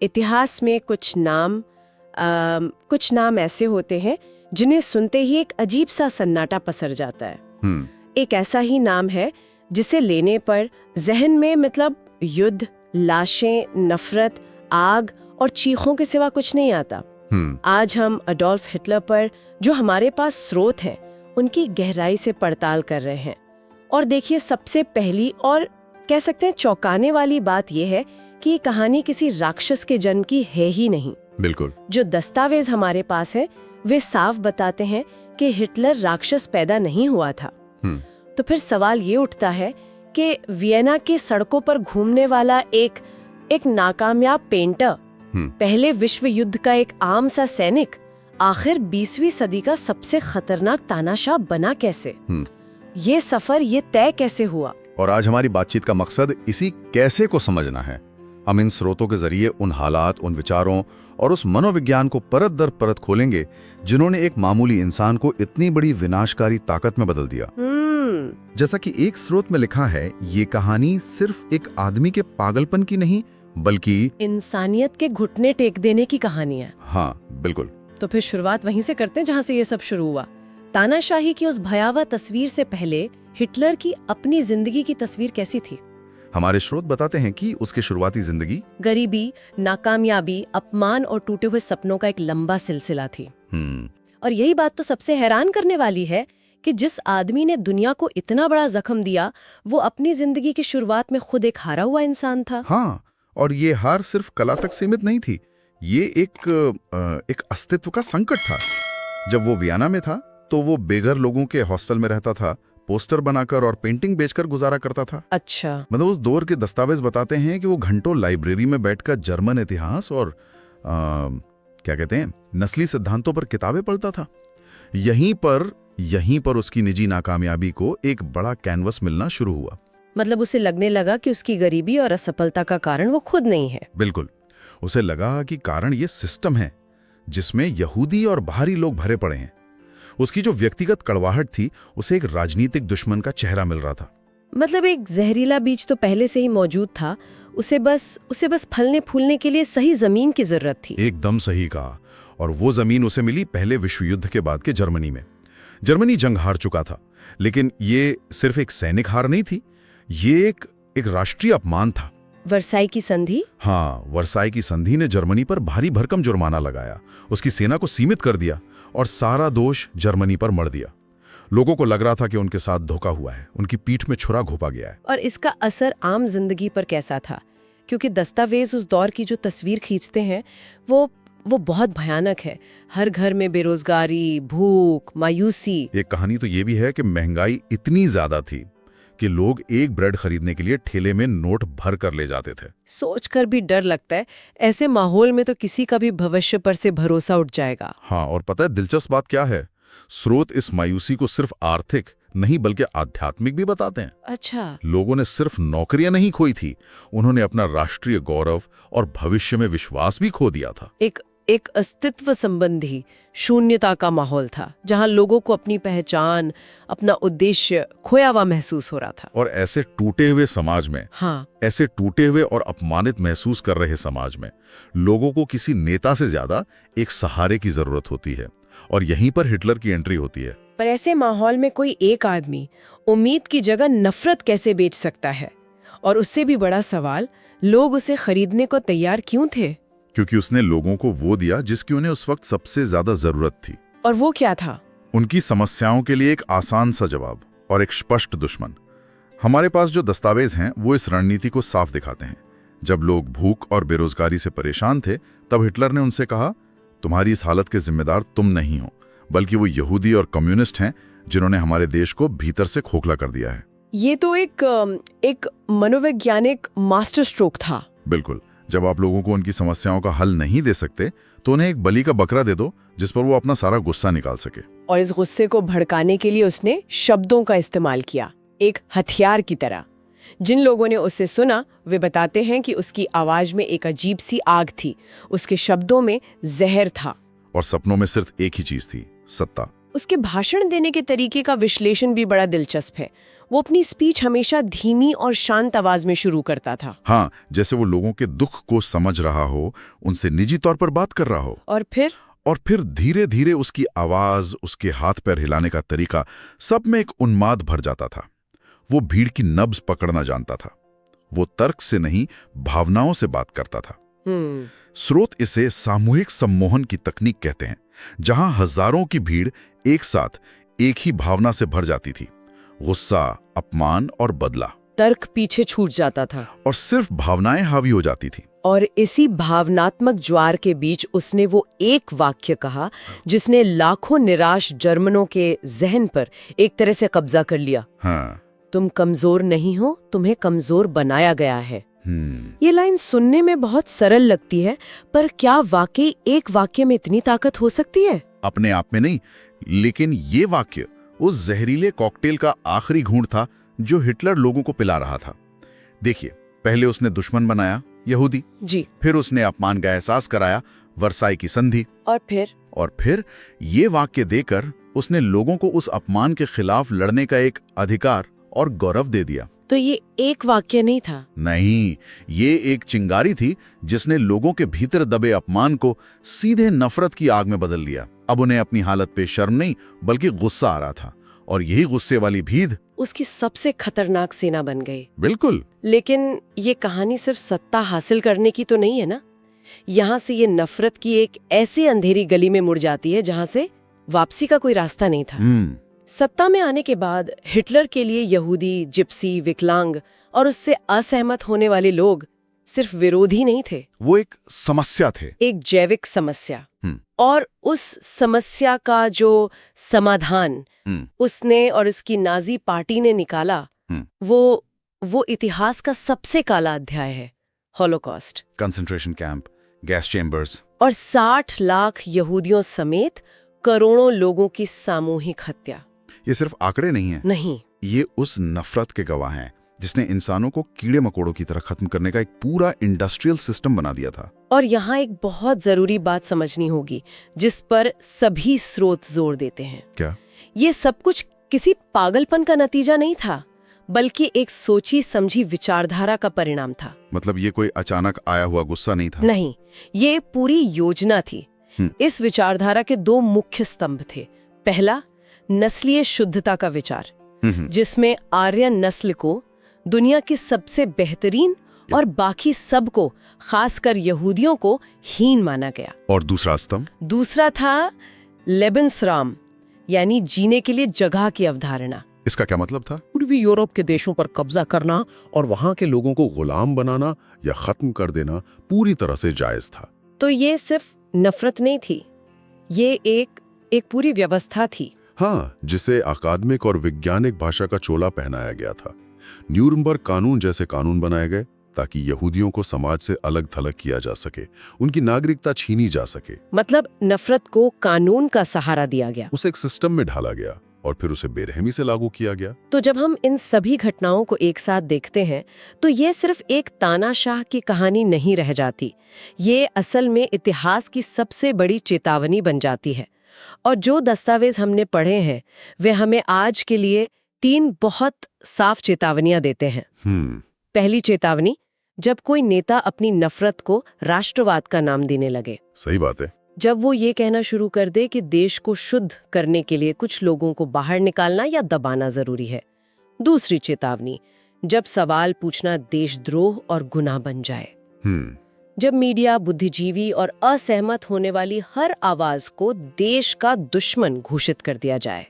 इतिहास में कुछ नाम ऐसे होते हैं जिन्हें सुनते ही एक अजीब सा सन्नाटा पसर जाता है। एक ऐसा ही नाम है जिसे लेने पर जहन में मतलब युद्ध, लाशें, नफरत, आग और चीखों के सिवा कुछ नहीं आता। आज हम अडोल्फ हिटलर पर जो हमारे पास स्रोत हैं, उनकी गहराई से पड़ताल कर रहे हैं। और देखिए, सबसे पहली और कह सकते हैं चौंकाने वाली बात यह है कि ये कहानी किसी राक्षस के जन्म की है ही नहीं। बिल्कुल। जो दस्तावेज हमारे पास है वे साफ बताते हैं कि हिटलर राक्षस पैदा नहीं हुआ था। तो फिर सवाल ये उठता है कि वियना के सड़कों पर घूमने वाला एक नाकामयाब पेंटर, पहले विश्व युद्ध का एक आम सा सैनिक, आखिर 20वीं सदी का सबसे खतरनाक तानाशाह बना कैसे? ये सफर ये तय कैसे हुआ? और आज हमारी बातचीत का मकसद इसी कैसे को समझना है। हम इन स्रोतों के जरिए उन हालात, उन विचारों और उस मनोविज्ञान को परत दर परत खोलेंगे जिन्होंने एक मामूली इंसान को इतनी बड़ी विनाशकारी ताकत में बदल दिया। जैसा कि एक स्रोत में लिखा है, ये कहानी सिर्फ एक आदमी के पागलपन की नहीं बल्कि इंसानियत के घुटने टेक देने की कहानी है। हाँ बिल्कुल। तो फिर शुरुआत वहीं से करते हैं जहाँ से ये सब शुरू हुआ। तानाशाही की उस भयावह तस्वीर से पहले हिटलर की अपनी जिंदगी की तस्वीर कैसी थी? हमारे स्रोत बताते हैं कि उसकी शुरुआती जिंदगी गरीबी, नाकामयाबी, अपमान और टूटे हुए सपनों का एक लंबा सिलसिला थी। और यही बात तो सबसे हैरान करने वाली है कि जिस आदमी ने दुनिया को इतना बड़ा जख्म दिया, वो अपनी जिंदगी की शुरुआत में खुद एक हारा हुआ इंसान था। हाँ, और ये हार सिर्फ कला तक सीमित नहीं थी, ये एक अस्तित्व का संकट था। जब वो वियना में था तो वो बेघर लोगों के हॉस्टल में रहता था, पोस्टर बनाकर और पेंटिंग बेचकर गुजारा करता था। अच्छा। मतलब उस दौर के दस्तावेज बताते हैं कि वो घंटों लाइब्रेरी में बैठकर जर्मन इतिहास और क्या कहते हैं नस्ली सिद्धांतों पर किताबें पढ़ता था। यहीं पर उसकी निजी नाकामयाबी को एक बड़ा कैनवस मिलना शुरू हुआ। मतलब उसे लगने लगा कि उसकी गरीबी और असफलता का कारण वो खुद नहीं है। बिल्कुल। उसे लगा कि कारण ये सिस्टम है जिसमें यहूदी और बाहरी लोग भरे पड़े हैं। उसकी जो व्यक्तिगत कड़वाहट थी, उसे एक राजनीतिक दुश्मन का चेहरा मिल रहा था। मतलब एक जहरीला बीज तो पहले से ही मौजूद था, उसे बस फलने फूलने के लिए सही जमीन की जरूरत थी। एकदम सही कहा। और वो जमीन उसे मिली पहले विश्व युद्ध के बाद के जर्मनी में। जर्मनी जंग हार चुका था, लेकिन ये सिर्फ एक सैनिक हार नहीं थी, ये एक राष्ट्रीय अपमान था। वर्साई की संधि? हाँ, वर्साई की संधि ने जर्मनी पर भारी भरकम जुर्माना लगाया, उसकी सेना को सीमित कर दिया और सारा दोष जर्मनी पर मढ़ दिया। लोगों को लग रहा था कि उनके साथ धोखा हुआ है, उनकी पीठ में छुरा घोंपा गया है। और इसका असर आम जिंदगी पर कैसा था? क्योंकि दस्तावेज उस दौर की जो तस्वीर खींचते हैं वो बहुत भयानक है। हर घर में बेरोजगारी, भूख, मायूसी। एक कहानी तो ये भी है कि महंगाई इतनी ज्यादा थी कि लोग एक ब्रेड खरीदने के लिए ठेले में नोट भर कर ले जाते थे। सोचकर भी डर लगता है, ऐसे माहौल में तो किसी का भी भविष्य पर से भरोसा उठ जाएगा। हाँ, और पता है दिलचस्प बात क्या है? स्रोत इस मायूसी को सिर्फ आर्थिक नहीं बल्कि आध्यात्मिक भी बताते हैं। अच्छा। लोगों ने सिर्फ नौकरियां नहीं खोई थी, उन्होंने अपना राष्ट्रीय गौरव और भविष्य में विश्वास भी खो दिया था। एक अस्तित्व संबंधी शून्यता का माहौल था, जहां लोगों को अपनी पहचान, अपना उद्देश्य खोया हुआ महसूस हो रहा था। और ऐसे टूटे हुए समाज में, हाँ, ऐसे टूटे हुए और अपमानित महसूस कर रहे समाज में लोगों को किसी नेता से ज्यादा एक सहारे की जरूरत होती है, और यहीं पर हिटलर की एंट्री होती है। पर ऐसे माहौल में कोई एक आदमी उम्मीद की जगह नफरत कैसे बेच सकता है? और उससे भी बड़ा सवाल, लोग उसे खरीदने को तैयार क्यों थे? क्योंकि उसने लोगों को वो दिया जिसकी उन्हें उस वक्त सबसे ज्यादा जरूरत थी। और वो क्या था? उनकी समस्याओं के लिए एक आसान सा जवाब और एक स्पष्ट दुश्मन। हमारे पास जो दस्तावेज हैं वो इस रणनीति को साफ दिखाते हैं। जब लोग भूख और बेरोजगारी से परेशान थे, तब हिटलर ने उनसे कहा, तुम्हारी इस हालत के जिम्मेदार तुम नहीं हो, बल्कि वो यहूदी और कम्युनिस्ट हैं जिन्होंने हमारे देश को भीतर से खोखला कर दिया है। ये तो एक मनोवैज्ञानिक मास्टर स्ट्रोक था। बिल्कुल। जब आप लोगों को उनकी समस्याओं का हल नहीं दे सकते तो उन्हें एक बलि का बकरा दे दो जिस पर वो अपना सारा गुस्सा निकाल सके। और इस गुस्से को भड़काने के लिए उसने शब्दों का इस्तेमाल किया, एक हथियार की तरह। जिन लोगों ने उसे सुना वे बताते हैं कि उसकी आवाज में एक अजीब सी आग थी, उसके शब्दों में जहर था। और सपनों में सिर्फ एक ही चीज थी, सत्ता। उसके भाषण देने के तरीके का विश्लेषण भी बड़ा दिलचस्प है। वो अपनी स्पीच हमेशा धीमी और शांत आवाज में शुरू करता था। हाँ, जैसे वो लोगों के दुख को समझ रहा हो, उनसे निजी तौर पर बात कर रहा हो। और फिर धीरे धीरे उसकी आवाज, उसके हाथ पैर हिलाने का तरीका, सब में एक उन्माद भर जाता था। वो भीड़ की नब्ज पकड़ना जानता था। वो तर्क से नहीं, भावनाओं से बात करता था। स्रोत इसे सामूहिक सम्मोहन की तकनीक कहते हैं, जहां हजारों की भीड़ एक साथ एक ही भावना से भर जाती थी, गुस्सा, अपमान और बदला। तर्क पीछे छूट जाता था और सिर्फ भावनाएं हावी हो जाती थी। और इसी भावनात्मक ज्वार के बीच उसने वो एक वाक्य कहा जिसने लाखों निराश जर्मनों के जहन पर एक तरह से कब्जा कर लिया। हाँ। तुम कमजोर नहीं हो, तुम्हें कमजोर बनाया गया है। ये लाइन सुनने में बहुत सरल लगती है, पर क्या वाकई एक वाक्य में इतनी ताकत हो सकती है? अपने आप में नहीं, लेकिन ये वाक्य उस जहरीले कॉकटेल का आखिरी घूंट था जो हिटलर लोगों को पिला रहा था। देखिए, पहले उसने दुश्मन बनाया, यहूदी जी। फिर उसने अपमान का एहसास कराया, वर्साई की संधि। और फिर ये वाक्य देकर उसने लोगों को उस अपमान के खिलाफ लड़ने का एक अधिकार और गौरव दे दिया। तो ये एक वाक्य नहीं था? नहीं, ये एक चिंगारी थी जिसने लोगों के भीतर दबे अपमान को सीधे नफरत की आग में बदल दिया। अब उन्हें अपनी हालत पे शर्म नहीं, बल्कि गुस्सा आ रहा था, और यही गुस्से वाली भीड़ उसकी सबसे खतरनाक सेना बन गई। बिल्कुल। लेकिन ये कहानी सिर्फ सत्ता हासिल करने की तो नहीं है ना। यहाँ से ये नफरत की एक ऐसी अंधेरी गली में मुड़ जाती है जहाँ से वापसी का कोई रास्ता नहीं था। सत्ता में आने के बाद हिटलर के लिए यहूदी, जिप्सी, विकलांग और उससे असहमत होने वाले लोग सिर्फ विरोधी नहीं थे, वो एक समस्या थे, एक जैविक समस्या। और उस समस्या का जो समाधान उसने और उसकी नाजी पार्टी ने निकाला, वो इतिहास का सबसे काला अध्याय है, Holocaust. Concentration camp, gas chambers और 60 लाख यहूदियों समेत करोड़ों लोगों की सामूहिक हत्या। ये सिर्फ आंकड़े नहीं हैं। नहीं, ये उस नफरत के गवाह हैं जिसने इंसानों को कीड़े मकोड़ों की तरह खत्म करने का एक पूरा इंडस्ट्रियल सिस्टम बना दिया था। और यहाँ एक बहुत जरूरी बात समझनी होगी जिस पर सभी स्रोत जोर देते हैं। क्या? ये सब कुछ किसी पागलपन का नतीजा नहीं था, बल्कि एक सोची समझी विचारधारा का परिणाम था। मतलब ये कोई अचानक आया हुआ गुस्सा नहीं था? नहीं, ये पूरी योजना थी। इस विचारधारा के 2 मुख्य स्तंभ थे। पहला, नस्लीय शुद्धता का विचार, जिसमें आर्यन नस्ल को दुनिया की सबसे बेहतरीन और बाकी सबको, खासकर यहूदियों को, हीन माना गया। और दूसरा स्तंभ? दूसरा था लेबेंसराम, यानी जीने के लिए जगह की अवधारणा। इसका क्या मतलब था? पूर्वी यूरोप के देशों पर कब्जा करना और वहां के लोगों को गुलाम बनाना या खत्म कर देना पूरी तरह से जायज था। तो ये सिर्फ नफरत नहीं थी, ये एक पूरी व्यवस्था थी। हाँ, जिसे अकादमिक और वैज्ञानिक भाषा का चोला पहनाया गया था। न्यूरम्बर्ग कानून जैसे कानून बनाए गए ताकि यहूदियों को समाज से अलग थलग किया जा सके, उनकी नागरिकता छीनी जा सके। मतलब नफरत को कानून का सहारा दिया गया, उसे एक सिस्टम में ढाला गया और फिर उसे बेरहमी से लागू किया गया। तो जब हम इन सभी घटनाओं को एक साथ देखते हैं तो ये सिर्फ एक तानाशाह की कहानी नहीं रह जाती, ये असल में इतिहास की सबसे बड़ी चेतावनी बन जाती है। और जो दस्तावेज हमने पढ़े हैं वे हमें आज के लिए 3 बहुत साफ चेतावनियां देते हैं। पहली चेतावनी, जब कोई नेता अपनी नफरत को राष्ट्रवाद का नाम देने लगे। सही बात है। जब वो ये कहना शुरू कर दे कि देश को शुद्ध करने के लिए कुछ लोगों को बाहर निकालना या दबाना जरूरी है। दूसरी चेतावनी, जब सवाल पूछना देशद्रोह और गुनाह बन जाए। जब मीडिया, बुद्धिजीवी और असहमत होने वाली हर आवाज को देश का दुश्मन घोषित कर दिया जाए।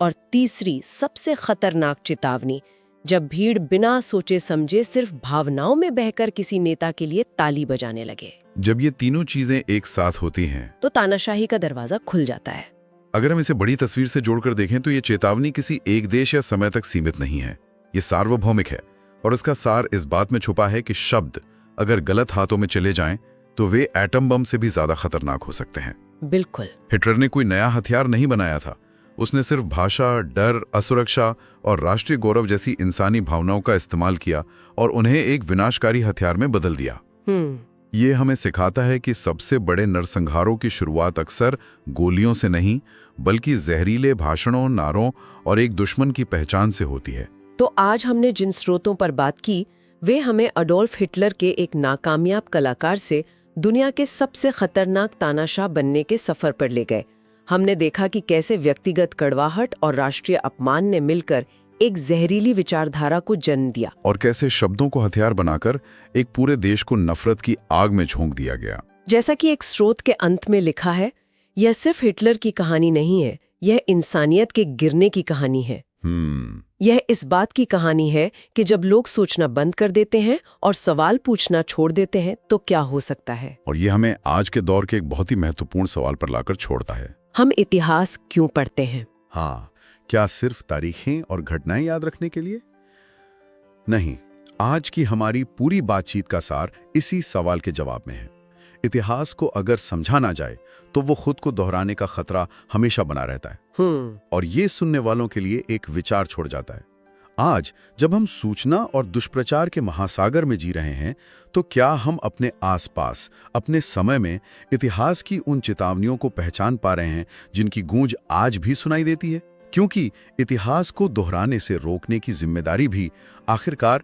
और तीसरी सबसे खतरनाक चेतावनी, जब भीड़ बिना सोचे समझे सिर्फ भावनाओं में बहकर किसी नेता के लिए ताली बजाने लगे। जब ये तीनों चीजें एक साथ होती हैं तो तानाशाही का दरवाजा खुल जाता है। अगर हम इसे बड़ी तस्वीर से जोड़कर देखें तो ये चेतावनी किसी एक देश या समय तक सीमित नहीं है, ये सार्वभौमिक है। और इसका सार इस बात में छुपा है कि शब्द अगर गलत हाथों में चले जाएं तो वे एटम बम से भी ज्यादा खतरनाक हो सकते हैं। बिल्कुल। हिटलर ने कोई नया हथियार नहीं बनाया था, उसने सिर्फ भाषा, डर, असुरक्षा और राष्ट्रीय गौरव जैसी इंसानी भावनाओं का इस्तेमाल किया और उन्हें एक विनाशकारी हथियार में बदल दिया। ये हमें सिखाता है कि सबसे बड़े नरसंहारों की शुरुआत अक्सर गोलियों से नहीं, बल्कि जहरीले भाषणों, नारों और एक दुश्मन की पहचान से होती है। तो आज हमने जिन स्रोतों पर बात की, वे हमें अडोल्फ हिटलर के एक नाकामयाब कलाकार से दुनिया के सबसे खतरनाक तानाशाह बनने के सफर पर ले गए। हमने देखा कि कैसे व्यक्तिगत कड़वाहट और राष्ट्रीय अपमान ने मिलकर एक जहरीली विचारधारा को जन्म दिया, और कैसे शब्दों को हथियार बनाकर एक पूरे देश को नफरत की आग में झोंक दिया गया। जैसा कि एक स्रोत के अंत में लिखा है, यह सिर्फ हिटलर की कहानी नहीं है, यह इंसानियत के गिरने की कहानी है। यह इस बात की कहानी है कि जब लोग सोचना बंद कर देते हैं और सवाल पूछना छोड़ देते हैं तो क्या हो सकता है। और ये हमें आज के दौर के एक बहुत ही महत्वपूर्ण सवाल पर लाकर छोड़ता है। हम इतिहास क्यों पढ़ते हैं? हाँ, क्या सिर्फ तारीखें और घटनाएं याद रखने के लिए? नहीं, आज की हमारी पूरी बातचीत का सार इसी सवाल के जवाब में है। इतिहास को अगर समझा ना जाए तो वो खुद को दोहराने का खतरा हमेशा बना रहता है, और ये सुनने वालों के लिए एक विचार छोड़ जाता है। आज जब हम सूचना और दुष्प्रचार के महासागर में जी रहे हैं, तो क्या हम अपने आसपास, अपने समय में इतिहास की उन चेतावनियों को पहचान पा रहे हैं जिनकी गूंज आज भी सुनाई देती है? क्योंकि इतिहास को दोहराने से रोकने की जिम्मेदारी भी आखिरकार